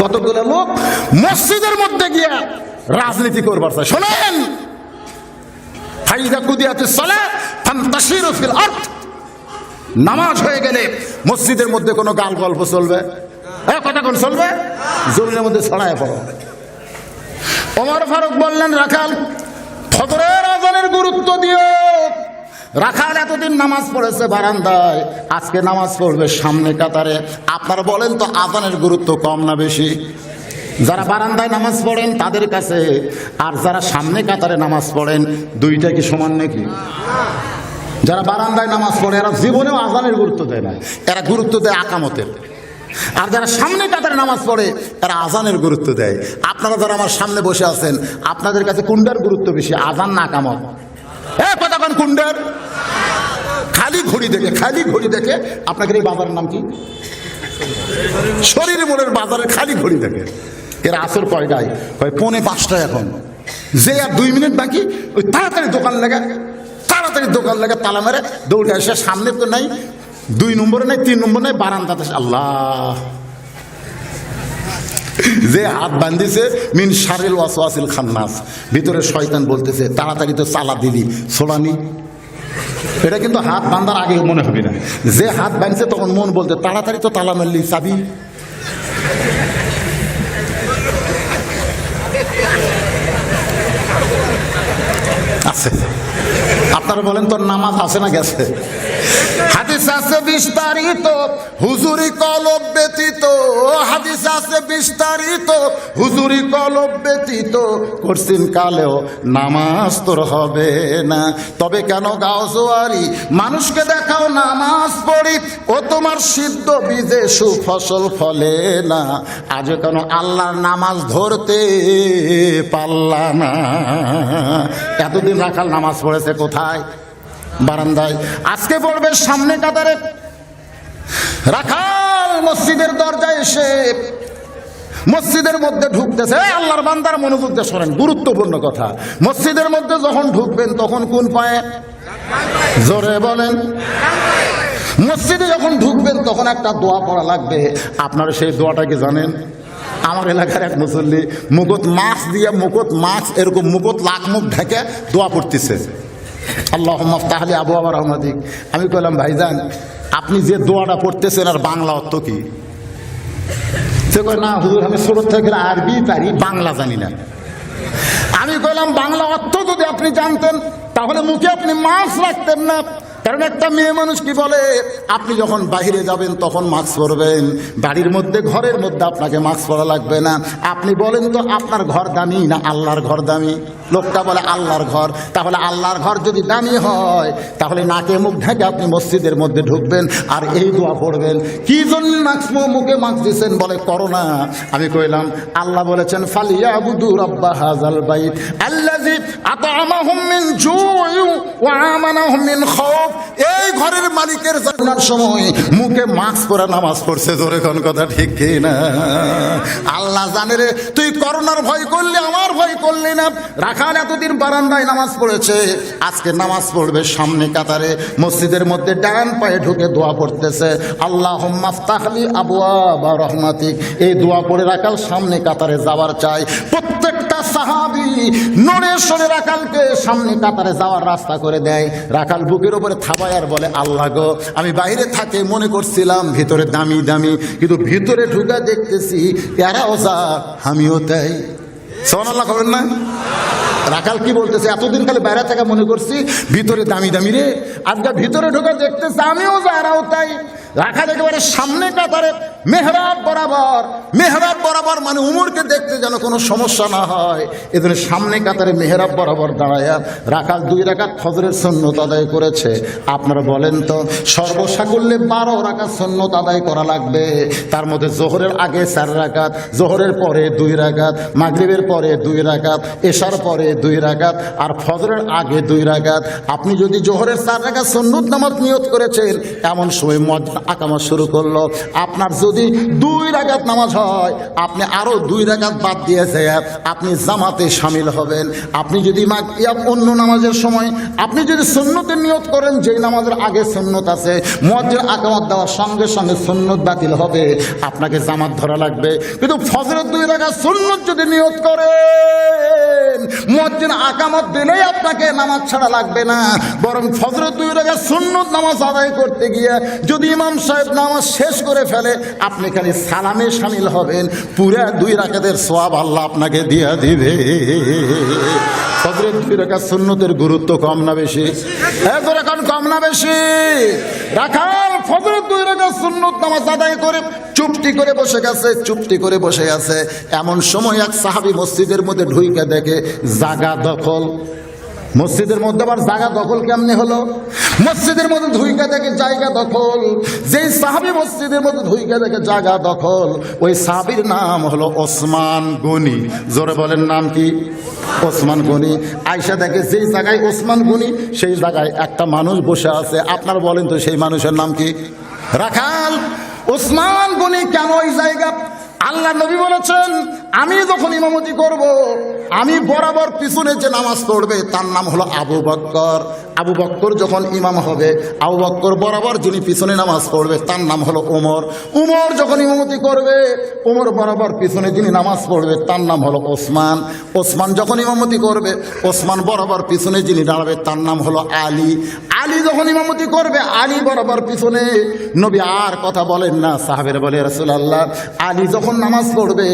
কতগুলো লোক মসজিদের মধ্যে গিয়া রাজনীতি করবার চায়। শোনেন, নামাজ হয়ে গেলে মসজিদের মধ্যে কোনো গাল গল্প চলবে? কথা কোন চলবে? জমিনের মধ্যে ছড়ায় পড়ো। ওমর ফারুক বললেন রাখাল ফজরের আযানের গুরুত্ব দিও। রাখাল এতদিন নামাজ পড়েছে বারান্দায়, আজকে নামাজ পড়বে সামনে কাতারে। আপনারা বলেন তো আযানের গুরুত্ব কম না বেশি? যারা বারান্দায় নামাজ পড়েন তাদের কাছে আর যারা সামনে কাতারে নামাজ পড়েন, দুইটা কি সমান নাকি? যারা বারান্দায় নামাজ পড়ে এরা জীবনেও আযানের গুরুত্ব দেয় না, এরা গুরুত্ব দেয় আকামতের। আর যারা সামনে কাতারে নামাজ পড়ে এরা আযানের গুরুত্ব দেয়। আপনারা যারা আমার সামনে বসে আছেন, আপনাদের কাছে কোনটার গুরুত্ব বেশি, আযান না আকামত? কতক্ষণ কোনটার? খালি ঘড়ি দেখে, খালি ঘড়ি দেখে। আপনাদের এই বাজারের নাম কি? শরীর মোড়ের বাজারে খালি ঘড়ি দেখে। এর আসর কয়টায়? কয় 4:45 এখন। যে আর 2 মিনিট বাকি, ওই তাড়াতাড়ি দোকান লাগে, তাড়াতাড়ি দোকান লাগে, তালা মেরে দৌড়ে আসে। সামনে তো নাই, 2 নম্বরে নাই, 3 নম্বর নাই, বারান্দাতে। আল্লাহ, যে হাত বান্ধিছে মিন শারিল ওয়াসওয়াসিল খান্নাস, ভিতরে শয়তান বলতেছে তাড়াতাড়ি তো চালা দিদি সোলানি। এটা কিন্তু হাত বান্ধার আগে মনে হবে না, যে হাত বাঁধছে তখন মন বলতে তাড়াতাড়ি তো তালা মারলি চাবি। আছে, আপনারা বলেন তোর নামাজ আছে না গেছে? হাদিস আছে বিস্তারিত, হুজুরি কলব ব্যতীত। হাদিস আছে বিস্তারিত, হুজুরি কলব ব্যতীত। করছিন কালেও নামাজ তোর হবে না। তবে কেন গাও জোয়ারি, মানুষকে দেখাও নামাজ পড়ি, ও তোমার সিদ্ধ বীজে সুফসল ফলে না। আজ কেন আল্লাহর নামাজ ধরতে পারলা না? এতদিন রাখাল নামাজ পড়েছে কোথায়? বারান্দায়। আজকে পড়বে সামনে কাতারে। রাখাল মসজিদের দরজায় এসে মসজিদের মধ্যে ঢুকতেছে। আল্লাহর বান্দার মনোযোগ দিয়ে শোনেন, গুরুত্বপূর্ণ কথা। মসজিদের মধ্যে যখন ঢুকবেন তখন কোন পায়ে? জোরে বলেন। মসজিদে যখন ঢুকবেন তখন একটা দোয়া পড়া লাগবে। আপনারা সেই দোয়াটা কি জানেন? আমার এলাকার এক মুসল্লি মুকুট মাছ দিয়ে, মুকুট মাছ এরকম মুকুট লাখ মুখ ঢেকে দোয়া পড়তেছে, আল্লাহুম্মা ইফতাহলি আবওয়াবা রাহমাতিক। আমি কইলাম ভাইজান, আপনি যে দোয়াটা পড়তেছেন আর বাংলা অর্থ কি? সে কয় না হুজুর, আমি ছোট থেকে আরবি পারি, বাংলা জানি না। আমি কইলাম বাংলা অর্থ যদি আপনি জানতেন তাহলে মুখে আপনি মাছ রাখতেন না। কারণ একটা মেয়ে মানুষ কি বলে, আপনি যখন বাইরে যাবেন তখন মাস্ক পরবেন, বাড়ির মধ্যে ঘরের মধ্যে আপনাকে মাস্ক পরা লাগবে না। আপনি বলেন তো আপনার ঘর দামি না আল্লাহর ঘর দামি? লোকটা বলে আল্লাহর ঘর। তাহলে আল্লাহর ঘর যদি দামি হয় তাহলে নাকে মুখ ঢেকে আপনি মসজিদের মধ্যে ঢুকবেন আর এই দোয়া পড়বেন। কি জন্য মাস্ক মুখে মাস্ক দিয়েছেন? বলে করোনা। আমি কইলাম আল্লাহ বলেছেন ফালিয়াবুদু রাব্বা হাযাল বাইত আল্লাযী আল্লাযী আত'আমাহুম মিন জু'ইন ওয়া আমানাহুম মিন খাউফ। এই ঘরের মালিকের জানার সময় মুখে মাস্ক পরে নামাজ পড়ছে, জোরে কোন কথা ঠিক কি না? আল্লাহ জানে রে, তুই করোনার ভয় করলি, আমার ভয় করলি না। রাখাল এতদিন বারান্দায় নামাজ পড়েছে, আজকে নামাজ পড়বে সামনে কাতারে, মসজিদের মধ্যে ডান পায়ে ঢুকে দোয়া পড়তেছে, আল্লাহুম্মা আফতাহলি আবওয়াবা রাহমাতিক। এই দোয়া পড়ে রাখাল সামনে কাতারে যাওয়ার চাই। প্রত্যেকটা সাহাবী নড়ে সরে রাখালকে সামনে কাতারে যাওয়ার রাস্তা করে দেয়। রাখাল বুকের উপরে থাবায় আর বলে, আল্লাহ গো, আমি বাইরে থাকে মনে করছিলাম ভিতরে দামি দামি, কিন্তু ভিতরে ঢুকা দেখতেছি এরাও যা আমিও তাই। সুবহানাল্লাহ করেন না? রাখাল কি বলতেছে, এতদিন খালি বাইরে থেকে মনে করছি ভিতরে দামি দামি রে, আজকে ভিতরে ঢুকে দেখতেছে আমিও যা এরাও তাই। রাখাল একেবারে সামনে কাতারে মেহরাব বরাবর মানে উমরকে দেখতে যেন কোনো সমস্যা না হয়, এজন্য সামনে কাতারে মেহরাব বরাবর দাঁড়ায়া রাখাল 2 রাকাত ফজরের সুন্নত আদায় করেছে। আপনারা বলেন তো, সর্বসাকুল্যে 12 রাকাত সুন্নত আদায় করা লাগবে। তার মধ্যে জোহরের আগে 4 রাকাত, জোহরের পরে 2 রাকাত, মাগরিবের পরে 2 রাকাত, এশার পরে 2 রাকাত, আর ফজরের আগে 2 রাকাত। আপনি যদি জোহরের 4 রাকাত সুন্নত নামাজ নিয়ত করেছেন, এমন সময় মুয়াজ্জিন আকামা শুরু করলো, আপনার যদি 2 রাকাত নামাজ হয়, আপনি আরো 2 রাকাত বাদ দিয়েছে, আপনি জামাতে শামিল হবেন। আপনি যদি অন্য নামাজের সময় আপনি যদি সুন্নতের নিয়ত করেন, যেই নামাজের আগে সুন্নত আছে, মুয়াজ্জিন আকামাত দেওয়ার সঙ্গে সঙ্গে সুন্নত বাতিল হবে, আপনাকে জামাত ধরা লাগবে। কিন্তু ফজরের 2 রাকাত সুন্নত যদি নিয়ত করেন, মুয়াজ্জিন আকামাত দিলেই আপনাকে নামাজ ছাড়া লাগবে না, বরং ফজরের 2 রাকাত সুন্নত নামাজ আদায় করতে গিয়ে যদি ইমাম সাহেব নামাজ শেষ করে ফেলে, আপনি খালি সালামে শামিল হবেন, পুরা 2 রাকাতের সওয়াব আল্লাহ আপনাকে দিয়ে দিবে। ফজরের 2 রাকাত সুন্নতের গুরুত্ব কম না বেশি? এখন কম না বেশি? রাখাল ফজরের 2 রাকাত সুন্নত নামাজ আদায় করে চুপটি করে বসে গেছে। এমন সময় এক সাহাবী মসজিদের মধ্যে ঢুইকা দেখে জায়গা দখল। মসজিদের মধ্যে আবার জায়গা দখল কেমনে হলো? মসজিদের মধ্যে ঢুইকা দেখে জায়গা দখল। যেই সাহাবী মসজিদের মধ্যে ঢুইকা দেখে জায়গা দখল, ওই সাহাবীর নাম হলো ওসমান গনি। জোরে বলেন, নাম কি? ওসমান গনি। আয়েশা দেখে যেই জায়গায় ওসমান গনি, সেই জায়গায় একটা মানুষ বসে আছে। আপনারা বলেন তো সেই মানুষের নাম কি? রাখাল। ওসমান গনি কেন ওই জায়গা? আল্লাহ নবী বলেছেন, আমি যখন ইমামতি করব, আমি বরাবর পিছনে যে নামাজ পড়বে তার নাম হলো আবু বকর। আবু বকর যখন ইমাম হবে, আবু বকর বরাবর যিনি পিছনে নামাজ পড়বে তার নাম হলো ওমর। ওমর যখন ইমামতি করবে, ওমর বরাবর পিছনে যিনি নামাজ পড়বে তার নাম হলো ওসমান। ওসমান যখন ইমামতি করবে, ওসমান বরাবর পিছনে যিনি দাঁড়াবে তার নাম হলো আলী। আলী যখন ইমামতি করবে, আলী বরাবর পিছনে। নবী আর কথা বলেন না, সাহাবেরা বলে, রাসূলুল্লাহ, আলী যখন নামাজ পড়বে,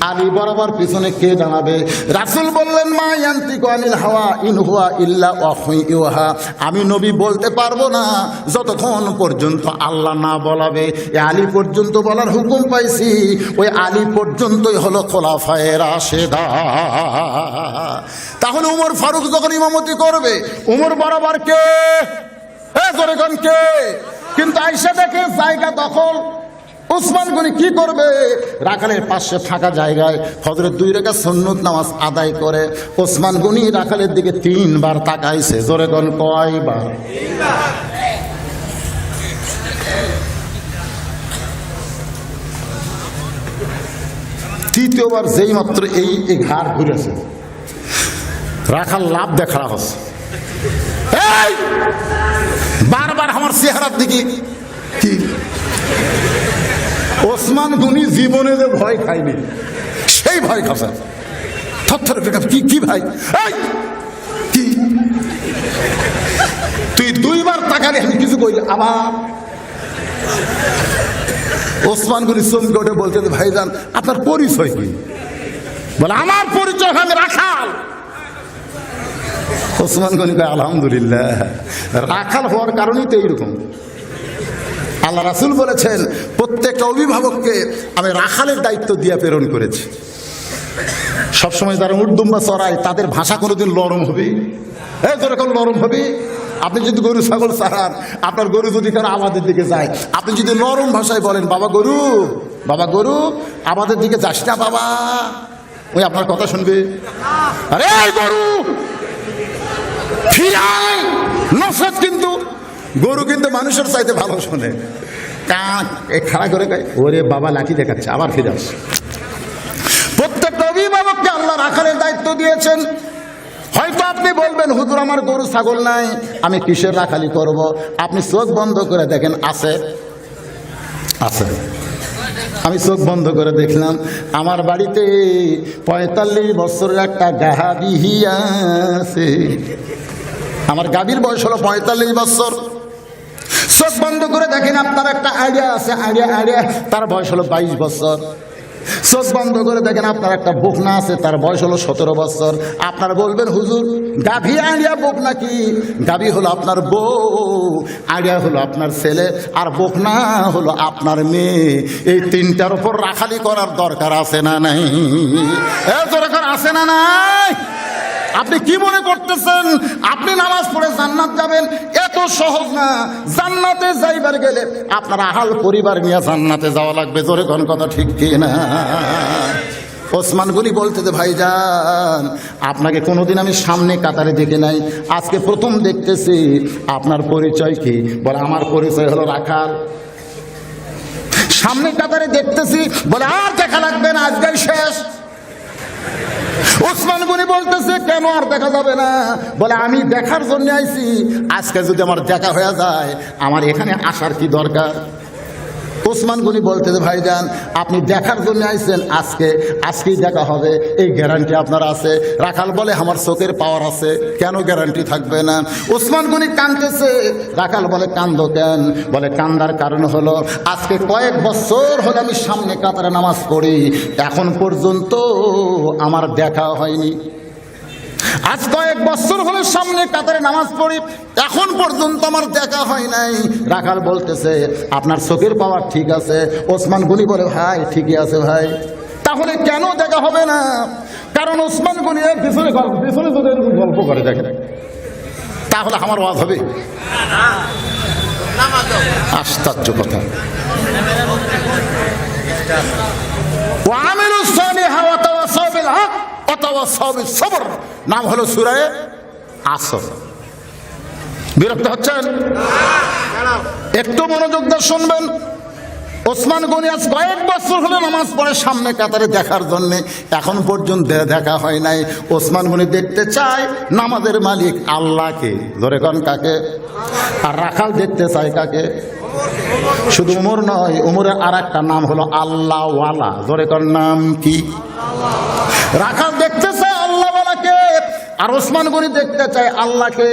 আলী বরাবর পিছনে কে দাঁড়াবে? রাসূল বললেন, মা ইয়ান্তিকু আনিল হাওয়া ইন হুয়া ইল্লা ওয়াহয়ুন ইউহা। আমি নবী বলতে পারবো না যতক্ষণ পর্যন্ত আল্লাহ না বলাবে। এই আলী পর্যন্ত বলার হুকুম পাইছি, ওই আলী পর্যন্তই হলো খোলাফায়ে রাশেদা। তাহলে উমর ফারুক যখন ইমামতি করবে, উমর বরাবর কে? জোরে কোন কে? কিন্তু আয়েশা দেখে জায়গা দখল। ওসমান গনি কি করবে? রাখালের পাশে ফাঁকা জায়গায় ফজরের 2 রাকাত সুন্নত নামাজ আদায় করে ওসমান গনি রাখালের দিকে 3 বার তাকাইছে। জোরে কোন কয়বার? 3য় বার যেই মাত্র এই ঘাড় ঘুরেছে, রাখাল লাভ দেখা হচ্ছে, বারবার আমার চেহারার দিকে। কি ওসমান গনি জীবনে যে ভয় খায়নি, সেই ভয় খাচ্ছে। থরথর কি কি ভাই, কি তুই 2 বার তাকালে আমি কিছু কইলে আবার ওসমান গনি চমকে ওঠে, বলতে ভাইজান আপনার পরিচয় কি? বলে আমার পরিচয় আমি রাখাল। ওসমান গনি কয়, আলহামদুলিল্লাহ, রাখাল হওয়ার কারণেই তো এইরকম। আল্লাহ রাসূল বলেছেন, প্রত্যেকটা অভিভাবককে আমি রাখালের দায়িত্ব দিয়ে প্রেরণ করেছি। সবসময় যারা উর্দুম্বা চড়ায় তাদের ভাষা কোনোদিন নরম হবে? যেরকম নরম হবে। আপনি যদি গরু ছাগল ছাড়ান, আপনার গরু যদি কারো আমাদের দিকে যায়, আপনি যদি নরম ভাষায় বলেন, বাবা গরু, বাবা গরু, আমাদের দিকে যাস না বাবা, ওই আপনার কথা শুনবে? আরে গরু ফিরাই নসরত, কিন্তু গরু কিন্তু মানুষের চাইতে ভালো শোনে। কাক খাড়া করে গায়, ওরে বাবা লাঠি দেখাচ্ছে, আবার ফিরে আসে। প্রত্যেকটা অভিভাবককে আল্লাহ রাখালের দায়িত্ব দিয়েছেন। হয়তো আপনি বলবেন হুজুর আমার গরু ছাগল নাই, আমি কিসের রাখালি করব? আপনি চোখ বন্ধ করে দেখেন, আছে আছে। আমি চোখ বন্ধ করে দেখলাম আমার বাড়িতে ৪৫ বছরের একটা গাভী আছে। আমার গাভীর বয়স হলো ৪৫ বছর। চোখ বন্ধ করে দেখেন আপনার একটা আইডিয়া আছে, আইডিয়া তার বয়স হলো ২২ বছর। চোখ বন্ধ করে দেখেন আপনার একটা বকনা আছে, তার বয়স হলো ১৭ বছর। আপনারা বলবেন হুজুর গাভী আইডিয়া বকনা কি? গাভী হলো আপনার বউ, আইডিয়া হলো আপনার ছেলে, আর বকনা হলো আপনার মেয়ে। এই তিনটার উপর রাখালি করার দরকার আছে না নাই? দরকার আছে না নাই? আপনি কি মনে করতেছেন আপনি নামাজ পড়ে জান্নাত যাবেন? এত সহজ না। জান্নাতে যাইবার গেলে আপনার আহাল পরিবার নিয়ে জান্নাতে যাওয়া লাগবে। জোরে কোন কথা ঠিক কি না? ওসমান গনি বলতে যে ভাইজান আপনাকে কোনোদিন আমি সামনে কাতারে দেখে নাই, আজকে প্রথম দেখতেছি। আপনার পরিচয় কি? বলে আমার পরিচয় হলো রাখাল। সামনে কাতারে দেখতেছি, বলে আর দেখা লাগবে না, আজকেই শেষ। ওসমান গনি বলতেছে কেন আর দেখা যাবে না? বলে আমি দেখার জন্য আইছি, আজকে যদি আমার দেখা হয়ে যায় আমার এখানে আসার কি দরকার? ওসমান গনি বলতেছে ভাইজান আপনি দেখার জন্য আইছেন, আজকেই দেখা হবে, এই গ্যারান্টি আপনার আছে? রাখাল বলে আমার চোখের পাওয়ার আছে, কেন গ্যারান্টি থাকবে না? ওসমান গনি কাঁদতেছে। রাখাল বলে কান্দো কেন? বলে কান্দার কারণ হলো আজকে কয়েক বছর হলো আমি সামনে কাতারে নামাজ পড়ি, এখন পর্যন্ত আমার দেখা হয়নি। আজ কয়েক বছর হলো সামনে কাতারে নামাজ পড়ি, এখন পর্যন্ত আমার দেখা হয় নাই। রাখাল বলতেছে আপনার চোখের পাওয়ার ঠিক আছে। ওসমান গনি বলে ভাই ঠিকই আছে ভাই, তাহলে কেন দেখা হবে না? কারণ ওসমান গনি পিছনে যদি এরকম গল্প করে দেখেন তাহলে আমার ওয়াজ হবে? আশ্চর্য কথা। নাম হলো সূরা আসর। বিরক্ত হচ্ছেন? একটু মনোযোগ দিয়ে শুনবেন। ওসমান গনি আজ কয়েক বছর হলো নামাজ পড়ে সামনে কাতারে দেখার জন্য, এখন পর্যন্ত দেখা হয় নাই। ওসমান গনি দেখতে চায় নামাজের মালিক আল্লাহকে। ধরে কোন কাকে? আর রাখাল দেখতে চায় কাকে? শুধু উমর নয়, উমরের আর একটা নাম হলো আল্লাহওয়ালা। ধরে কোন নাম কি? রাখাল দেখতে চায় আল্লাহওয়ালাকে, আর ওসমান গনি দেখতে চায় আল্লাহকে।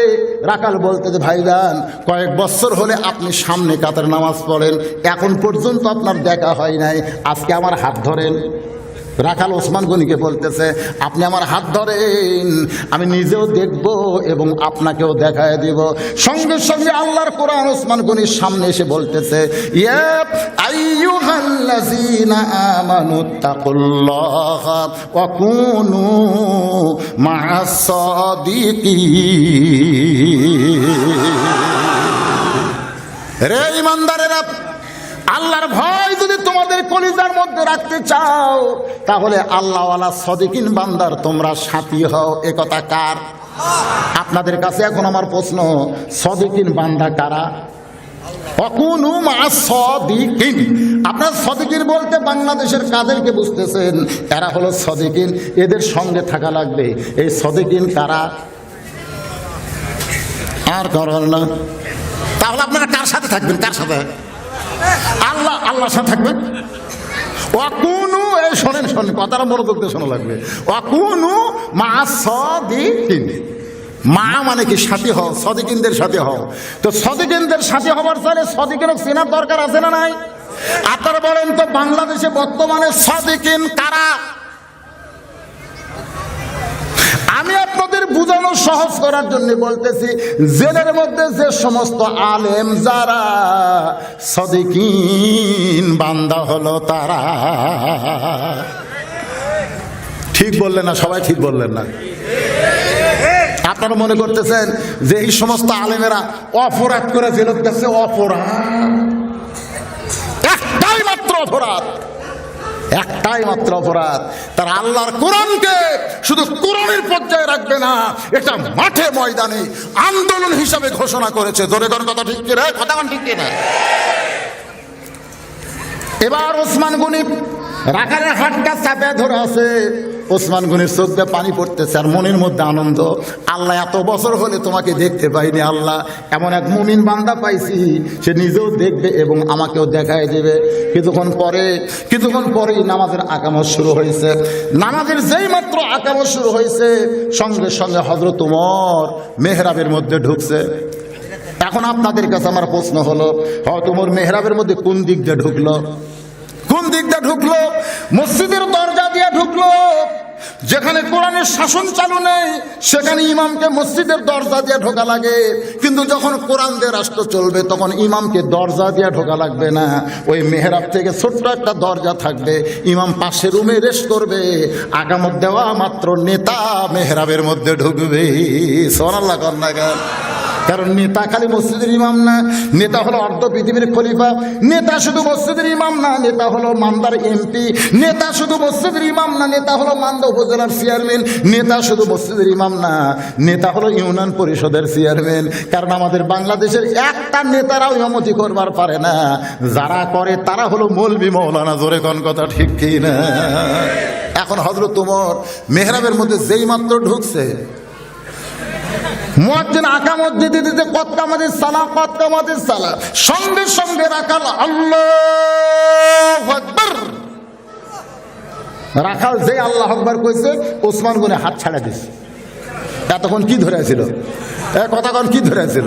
রাখাল বলতে যে ভাইজান কয়েক বছর হলে আপনি সামনে কাতারে নামাজ পড়েন, এখন পর্যন্ত আপনার দেখা হয় নাই, আজকে আমার হাত ধরেন। রাখাল ওসমান গনিকে বলতেছে আপনি আমার হাত ধরেন, আমি নিজেও দেখব এবং আপনাকেও দেখায় দিব। সঙ্গে সঙ্গে আল্লাহর কোরআন ওসমান গনির সামনে এসে বলতেছে ইয়া আইয়ুহাল্লাযীনা আমানুত্তাকুল্লাহা ওয়া কুনু মা'আস সাদিকিন। রে ঈমানদারেরা, আল্লাহর ভয় যদি তোমাদের কলিজার মধ্যে রাখতে চাও তাহলে আল্লাহওয়ালা সাদিকিন বান্দার তোমরা সাথী হও। এ কথা কার? আপনাদের কাছে এখন আমার প্রশ্ন, সাদিকিন বান্দা কারা? ওয়াকুনু মা'আস সাদিকিন। আপনার সাদিকিন বলতে বাংলাদেশের কাদেরকে বুঝতেছেন? এরা হলো সাদিকিন, এদের সঙ্গে থাকা লাগবে। এই সাদিকিন কারা? আর কারণ না। তাহলে আপনারা কার সাথে থাকবেন? কার সাথে? আল্লাহর সাথে থাকবেন। ওয়াকুনু, এই শোনেন কথাটা মনোযোগ দিয়ে শোনা লাগবে। ওয়াকুনু মা'আস সাদিকিন। মা মানে কি? সাথী হও, সাদিকিনদের সাথে হও। তো সাদিকিনদের সাথে হবার চাইলে সাদিকিনও চেনার দরকার আছে না নাই? আপনারা বলেন তো বাংলাদেশে বর্তমানে সাদিকিন কারা? আমি আপনাদের বুঝানো সহজ করার জন্য বলতেছি, জেলের মধ্যে যে সমস্ত আলেম যারা সাদিকিন বান্দা হলো তারা। ঠিক বললেন না? সবাই ঠিক বললেন না? আপনারা মনে করতেছেন যে এই সমস্ত আলেমেরা অপরাধ করে ফেরত গেছে? অপরাধ একটাই মাত্র অপরাধ, একটাই মাত্র অপরাধ, তার আল্লাহর কোরআনকে শুধু কোরআনের পর্যায়ে রাখবে না, এটা মাঠে ময়দানে আন্দোলন হিসাবে ঘোষণা করেছে। জোরে কোন কথা ঠিক কিনা? কথা কোন ঠিক কিনা? এবার ওসমান গনি রাখালের হাতটা চাপে ধরে আছে। ওসমান গনির চোখ দিয়ে পানি পড়তেছে আর মনের মধ্যে আনন্দ। আল্লাহ, এত বছর হলে তোমাকে দেখতে পাইনি, আল্লাহ এমন এক মুমিন বান্দা পাইছি, সে নিজেও দেখবে এবং আমাকেও দেখায় দেবে। কিছুক্ষণ পরেই নামাজের আকামত শুরু হয়েছে। নামাজের যেই মাত্র আকামত শুরু হয়েছে, সঙ্গে সঙ্গে হযরত ওমর মেহরাবের মধ্যে ঢুকছে। এখন আপনাদের কাছে আমার প্রশ্ন হলো, হয়তো ওমর মেহরাবের মধ্যে কোন দিক দিয়ে ঢুকলো? কোন দিক দিয়ে ঢুকলো? মসজিদের দরজা দিয়ে ঢুকলো। যেখানে কোরআনের শাসন চালু নেই সেখানে ইমামকে মসজিদের দরজা দিয়ে ঢোকা লাগে, কিন্তু যখন কোরআন দিয়ে রাষ্ট্র চলবে তখন ইমামকে দরজা দিয়ে ঢোকা লাগবে না। ওই মেহরাব থেকে ছোট্ট একটা দরজা থাকবে, ইমাম পাশে রুমে রেস্ট করবে, আকামত দেওয়া মাত্র নেতা মেহরাবের মধ্যে ঢুকবে। সুবহানাল্লাহ কন্যা। কারণ নেতা খালি মসজিদের ইমাম না, নেতা হলো অর্ধ পৃথিবীর খলিফা। নেতা শুধু মসজিদের ইমাম না, নেতা হলো মান্দার এমপি। নেতা শুধু মসজিদের ইমাম না, নেতা হলো মান্দা উপজেলার চেয়ারম্যান। নেতা শুধু মসজিদের ইমাম না, নেতা হলো ইউনিয়ন পরিষদের চেয়ারম্যান। কারণ আমাদের বাংলাদেশের একটা নেতারাও ইমামতি করবার পারে না, যারা করে তারা হলো মৌলবি মৌলানা। জোরে কোন কথা ঠিক কি না? এখন হযরত ওমর মেহরাবের মধ্যে যেই মাত্র ঢুকছে, মুয়াজ্জিন আকামত দিতে দিতে কত কামাতিস সালাহ, সঙ্গে সঙ্গে রাখাল আল্লাহু আকবার। রাখাল যে আল্লাহু আকবার কইছে, ওসমান গনি হাত ছাড়া দিছে। এতক্ষণ কি ধরে ছিল? কথাক্ষণ কি ধরে ছিল?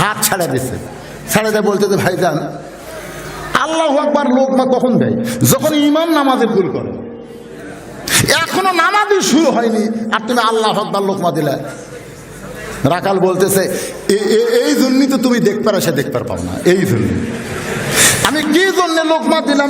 হাত ছাড়া দিছে। ছাড়া দিয়ে বলতে যে ভাইজান, আল্লাহু আকবার লোকমা কখন দেয়? যখন ইমাম নামাজে ভুল করে। এখনো নামাজই শুরু হয়নি আর তুমি আল্লাহু আকবার লোকমা দিলে। রাখাল বলতেছে, এই জন্যই তো তুমি দেখতে পারো, সে দেখতে পাও না। এই জন্য আমি কি জন্য লোকমা দিলাম?